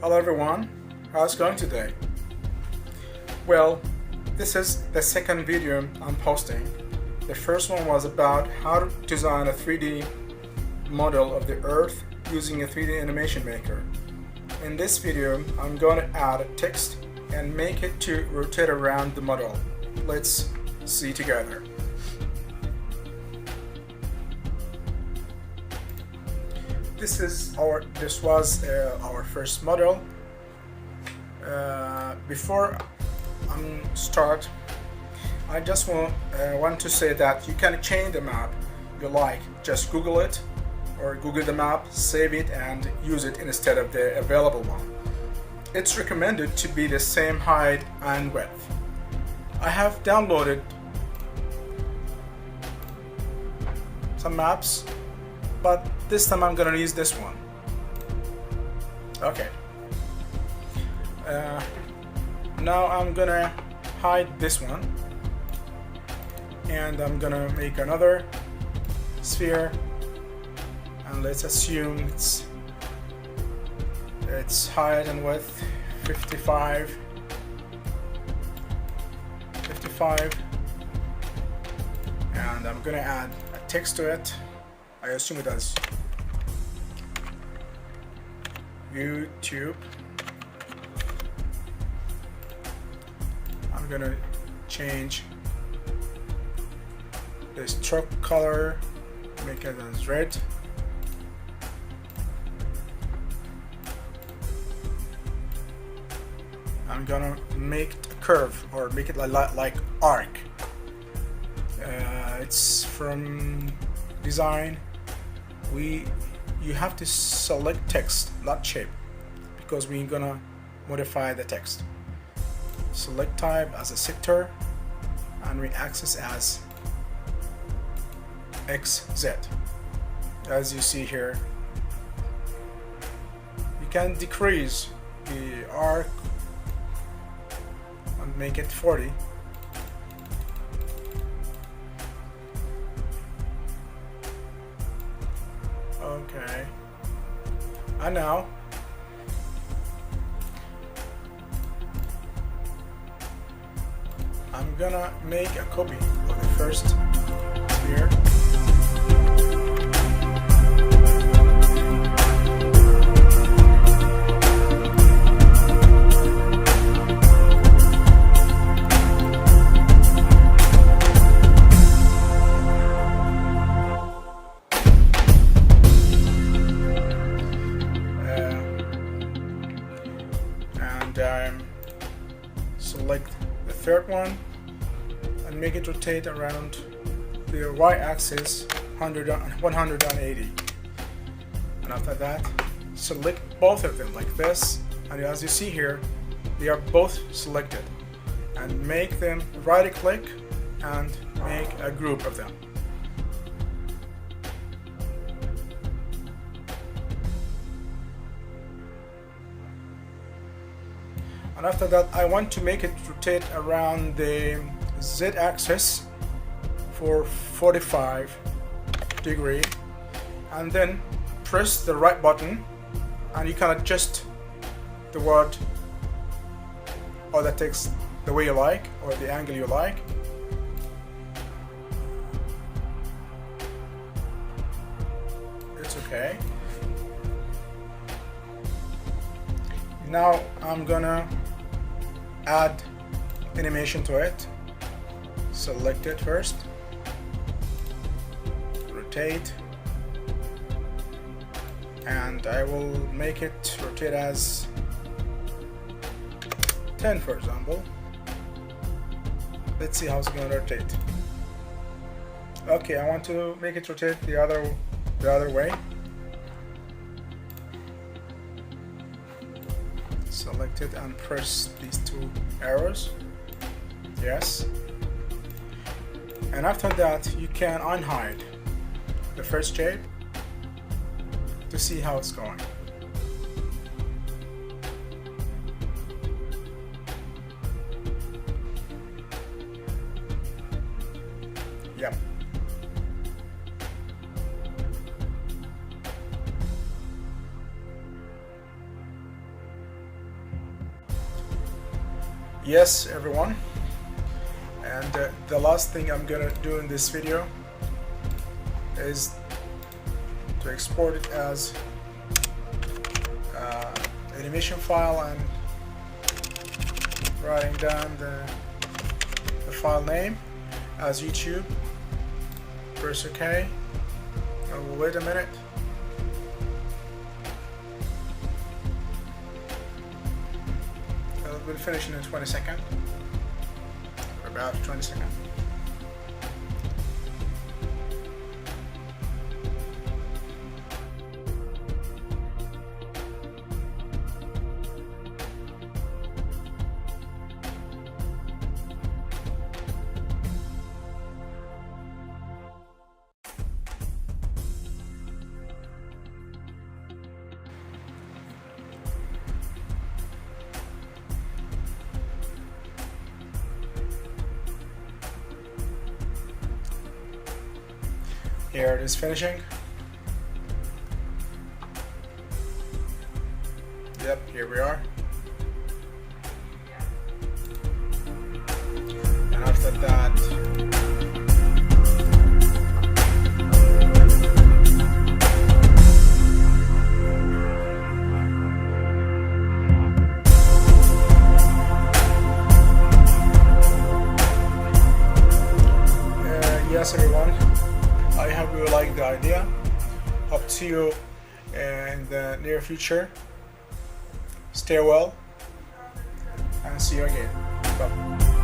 Hello everyone, how's it going today? Well, this is the second video I'm posting. The first one was about how to design a 3D model of the Earth using a 3D animation maker. In this video, I'm going to add a text and make it to rotate around the model. Let's see together. This was our first model. Before I start, I just want to say that you can change the map you like. Just Google it or Google the map, save it and use it instead of the available one. It's recommended to be the same height and width. I have downloaded some maps, but this time I'm gonna use this one. Okay. Now I'm gonna hide this one and I'm gonna make another sphere, and let's assume its height and width 55, and I'm gonna add a text to it. I assume it has YouTube. I'm gonna change the stroke color, make it as red. I'm gonna make a curve or make it like arc. It's from design. You have to select text, not shape, because we're gonna modify the text. Select type as a sector and we access as XZ. As you see here, you can decrease the arc and make it 40. Okay, and now I'm gonna make a copy of the first sphere. Select the third one and make it rotate around the y-axis 180, and after that select both of them like this, and as you see here they are both selected, and make them right click and make a group of them. And after that, I want to make it rotate around the z-axis for 45 degrees, and then press the right button and you can adjust the word or the text the way you like or the angle you like. It's okay. Now I'm gonna add animation to it. Select it first, rotate, and I will make it rotate as 10 for example. Let's see how it's gonna rotate. Okay, I want to make it rotate the other way. Select it and press these two arrows. Yes. And after that, you can unhide the first shape to see how it's going. Yep. Yes, everyone, and the last thing I'm gonna do in this video is to export it as animation file and writing down the file name as YouTube. Press OK. I will wait a minute. It will finish in 20 seconds. About 20 seconds. Here it is finishing. Yep, here we are. And after that, yes, everyone. I hope you like the idea. Hope to see you in the near future. Stay well and see you again. Bye.